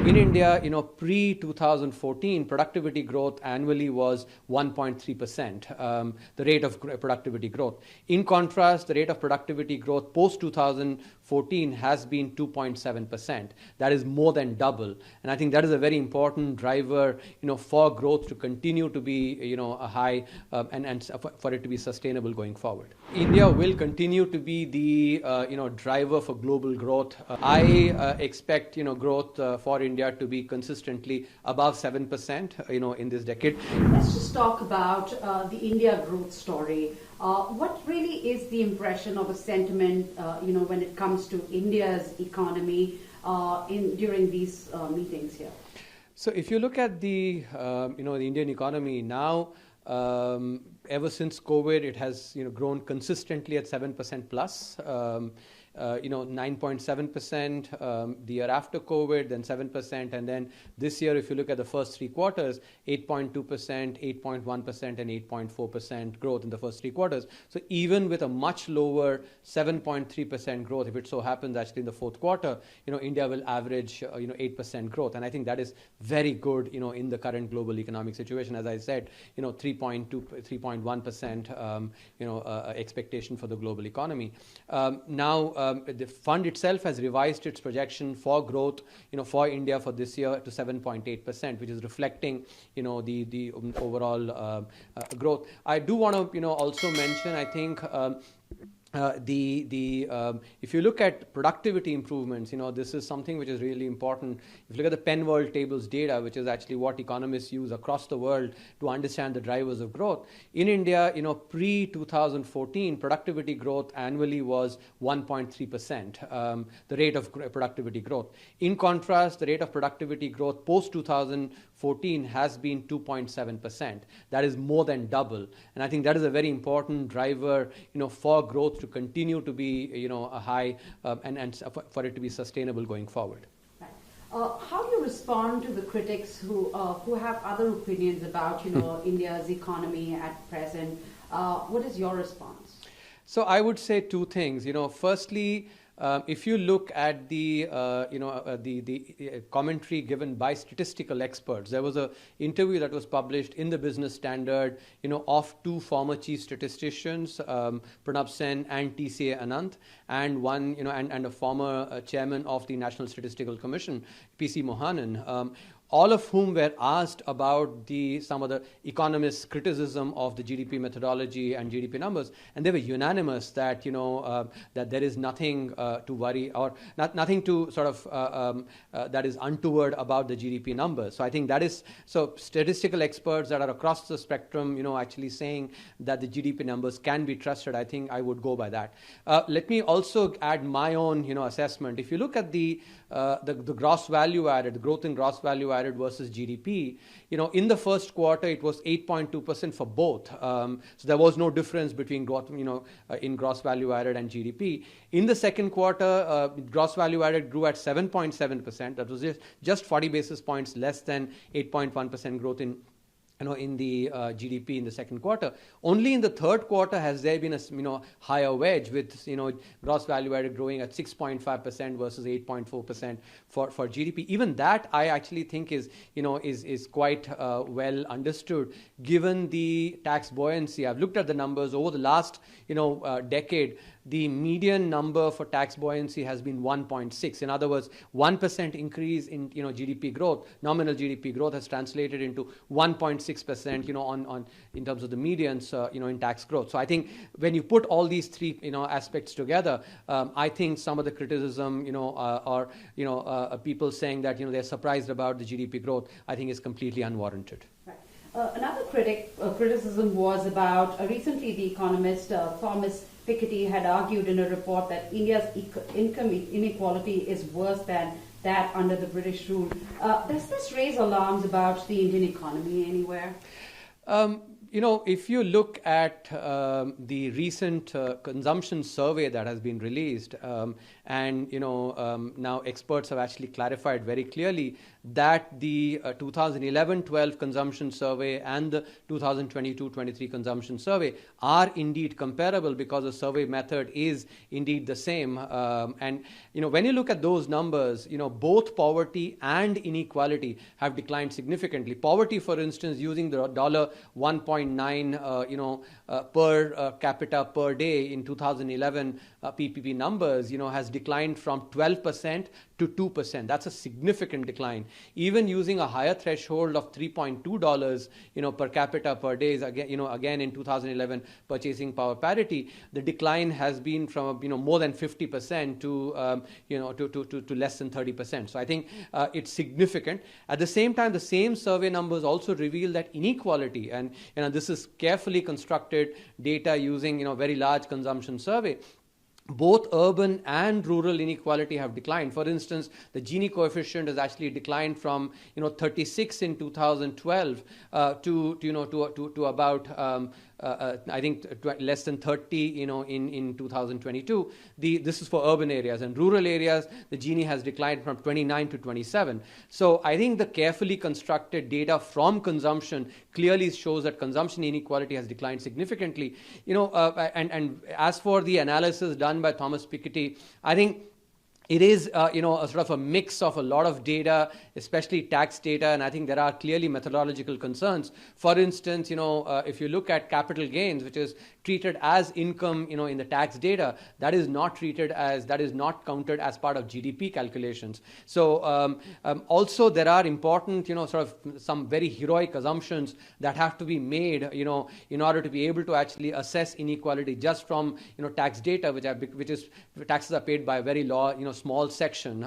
In India, pre-2014, productivity growth annually was 1.3%, the rate of productivity growth. In contrast, the rate of productivity growth post-2014 has been 2.7%. That is more than double. And I think that is a very important driver, for growth to continue to be, a high and for it to be sustainable going forward. India will continue to be the, driver for global growth. I expect, growth for India to be consistently above 7%, in this decade. Let's just talk about the India growth story. What really is the impression of a sentiment, when it comes to India's economy during these meetings here? So if you look at the Indian economy now, ever since COVID, it has grown consistently at 7% plus. 9.7% the year after COVID, then 7%, and then this year, if you look at the first three quarters, 8.2%, 8.1%, and 8.4% growth in the first three quarters. So even with a much lower 7.3% growth, if it so happens actually in the fourth quarter, India will average 8% growth, and I think that is very good, in the current global economic situation. As I said, 3.2, 3.1%, expectation for the global economy. Now. The fund itself has revised its projection for growth, for India for this year to 7.8%, which is reflecting, the overall growth. I do want to, also mention, I think. If you look at productivity improvements, this is something which is really important. If you look at the Penn World Tables data, which is actually what economists use across the world to understand the drivers of growth, in India, pre-2014, productivity growth annually was 1.3%, the rate of productivity growth. In contrast, the rate of productivity growth post-2014 has been 2.7%. That is more than double. And I think that is a very important driver, for growth to continue to be, a high and for it to be sustainable going forward. Right. How do you respond to the critics who have other opinions about, India's economy at present? What is your response? So I would say two things. Firstly, if you look at the commentary given by statistical experts, there was an interview that was published in the Business Standard, of two former chief statisticians, Pranab Sen and TCA Anant, and one, and a former chairman of the National Statistical Commission, PC Mohanan. All of whom were asked about some of the economists' criticism of the GDP methodology and GDP numbers, and they were unanimous that that there is nothing to worry or nothing to sort of that is untoward about the GDP numbers. So I think that is statistical experts that are across the spectrum, actually saying that the GDP numbers can be trusted. I think I would go by that. Let me also add my own assessment. If you look at the gross value added, the growth in gross value added versus GDP, in the first quarter it was 8.2% for both. So there was no difference between growth, in gross value added and GDP. In the second quarter, gross value added grew at 7.7%. That was just 40 basis points less than 8.1% growth in the GDP in the second quarter. Only in the third quarter has there been a higher wedge with gross value added growing at 6.5% versus 8.4% for GDP. Even that I actually think is quite well understood given the tax buoyancy. I've looked at the numbers over the last decade. The median number for tax buoyancy has been 1.6. In other words, 1% increase in GDP growth, nominal GDP growth, has translated into 1.6% on in terms of the medians in tax growth. So I think when you put all these three aspects together, I think some of the criticism or people saying that they're surprised about the GDP growth, I think is completely unwarranted. Right. Another criticism was about recently the economist Thomas Piketty had argued in a report that India's income inequality is worse than that under the British rule. Does this raise alarms about the Indian economy anywhere? if you look at the recent consumption survey that has been released, and now experts have actually clarified very clearly that the 2011-12 consumption survey and the 2022-23 consumption survey are indeed comparable, because the survey method is indeed the same. And when you look at those numbers, both poverty and inequality have declined significantly. Poverty, for instance, using the $1.9 per capita per day in 2011 PPP numbers, has declined from 12% to 2%. That's a significant decline. Even using a higher threshold of $3.2, per capita per day, is again in 2011 purchasing power parity, the decline has been from more than 50% to less than 30%. So I think it's significant. At the same time, the same survey numbers also reveal that inequality, and this is carefully constructed data using very large consumption survey, both urban and rural inequality have declined. For instance, the Gini coefficient has actually declined from 36 in 2012 to about I think less than 30 in 2022. This is for urban areas, and rural areas the Gini has declined from 29 to 27. So I think the carefully constructed data from consumption clearly shows that consumption inequality has declined significantly. And as for the analysis done by Thomas Piketty, I think it is, a sort of a mix of a lot of data, especially tax data, and I think there are clearly methodological concerns. For instance, if you look at capital gains, which is treated as income, in the tax data, that is not counted as part of GDP calculations. So also there are important, sort of some very heroic assumptions that have to be made, in order to be able to actually assess inequality just from, tax data, which is taxes are paid by a very low, small section,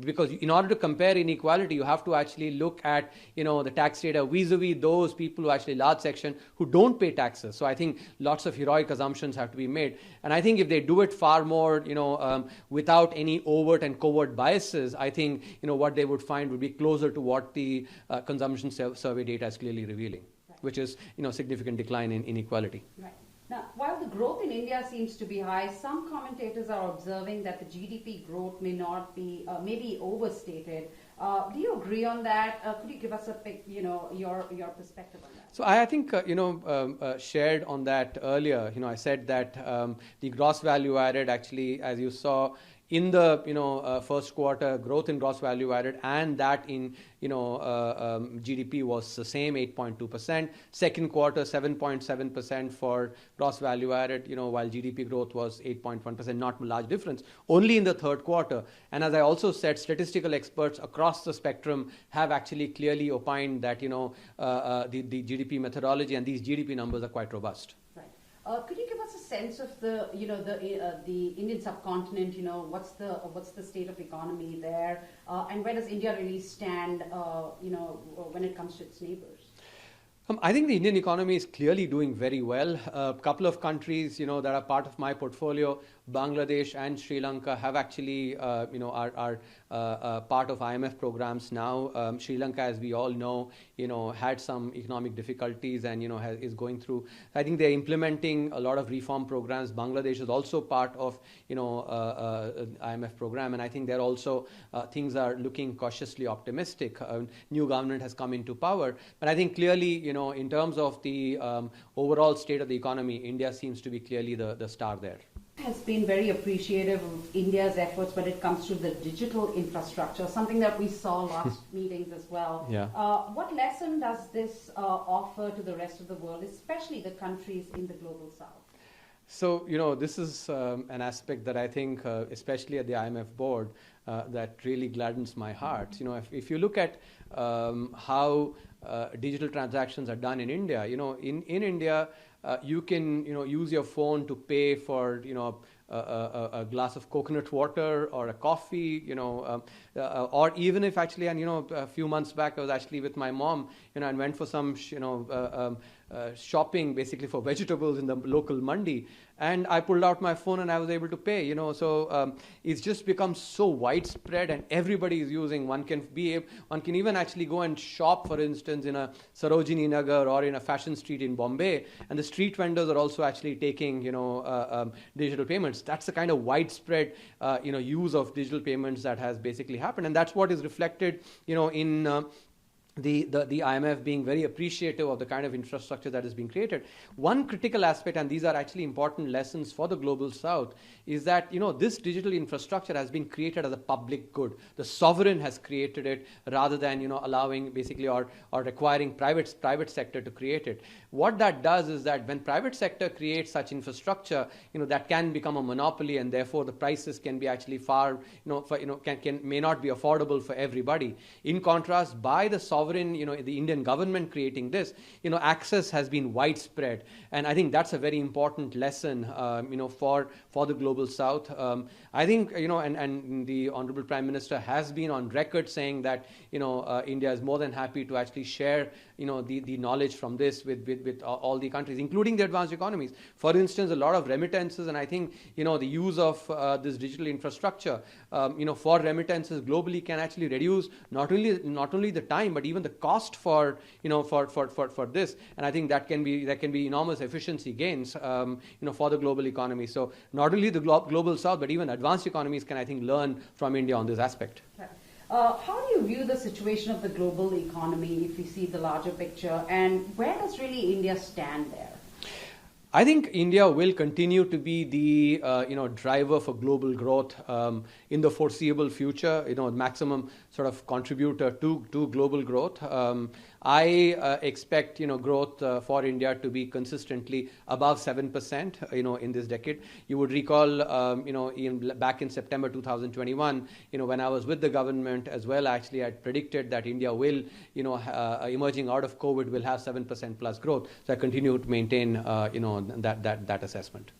because in order to compare inequality, you have to actually look at the tax data vis-a-vis those people who actually large section who don't pay taxes. So I think lots of heroic assumptions have to be made, and I think if they do it far more without any overt and covert biases, I think what they would find would be closer to what the consumption survey data is clearly revealing, right, which is significant decline in inequality. Right. Now, while the growth in India seems to be high, some commentators are observing that the GDP growth may not be, maybe overstated. Do you agree on that? Could you give us your perspective on that? So I think, shared on that earlier. I said that the gross value added actually, as you saw, in the first quarter, growth in gross value added and that in GDP was the same, 8.2%. Second quarter, 7.7% for gross value added, while GDP growth was 8.1%, not a large difference. Only in the third quarter. And as I also said, statistical experts across the spectrum have actually clearly opined that the GDP methodology and these GDP numbers are quite robust. Could you give us a sense of the Indian subcontinent? What's the state of economy there, and where does India really stand? When it comes to its neighbors. I think the Indian economy is clearly doing very well. A couple of countries, that are part of my portfolio, Bangladesh and Sri Lanka, have actually, are part of IMF programs now. Sri Lanka, as we all know, had some economic difficulties and, is going through. I think they're implementing a lot of reform programs. Bangladesh is also part of, IMF program, and I think they're also, things are looking cautiously optimistic. New government has come into power, but I think clearly, in terms of the overall state of the economy, India seems to be clearly the star there. Has been very appreciative of India's efforts when it comes to the digital infrastructure, something that we saw last meetings as well. Yeah. What lesson does this offer to the rest of the world, especially the countries in the global south? So, this is an aspect that I think, especially at the IMF board, that really gladdens my heart. If you look at how digital transactions are done in India, in India, you can, use your phone to pay for, a glass of coconut water or a coffee, or even if actually, and a few months back I was actually with my mom, and went for some shopping basically for vegetables in the local mandi, and I pulled out my phone and I was able to pay. So it's just become so widespread, and everybody is using. One can even actually go and shop, for instance, in a Sarojini Nagar or in a fashion street in Bombay, and the street vendors are also actually taking digital payments. That's the kind of widespread use of digital payments that has basically happened, and that's what is reflected in the IMF being very appreciative of the kind of infrastructure that is being created. One critical aspect, and these are actually important lessons for the global south, is that this digital infrastructure has been created as a public good. The sovereign has created it rather than allowing basically or requiring private sector to create it. What that does is that when private sector creates such infrastructure, that can become a monopoly, and therefore the prices can be actually far may not be affordable for everybody. In contrast, by the sovereign, the Indian government creating this, access has been widespread, and I think that's a very important lesson, for the global south. I think, and the Honorable Prime Minister has been on record saying that, India is more than happy to actually share, the knowledge from this with all the countries, including the advanced economies. For instance, a lot of remittances, and I think, the use of this digital infrastructure, for remittances globally can actually reduce not only the time, but even the cost for this, and I think there can be enormous efficiency gains for the global economy. So not only the global south, but even advanced economies can, I think, learn from India on this aspect. How do you view the situation of the global economy if you see the larger picture, and where does really India stand there? I think India will continue to be the driver for global growth in the foreseeable future. Maximum sort of contributor to global growth. I expect growth for India to be consistently above 7%. In this decade. You would recall back in September 2021. When I was with the government as well, actually I predicted that India will emerging out of COVID will have 7% plus growth. So I continue to maintain that assessment.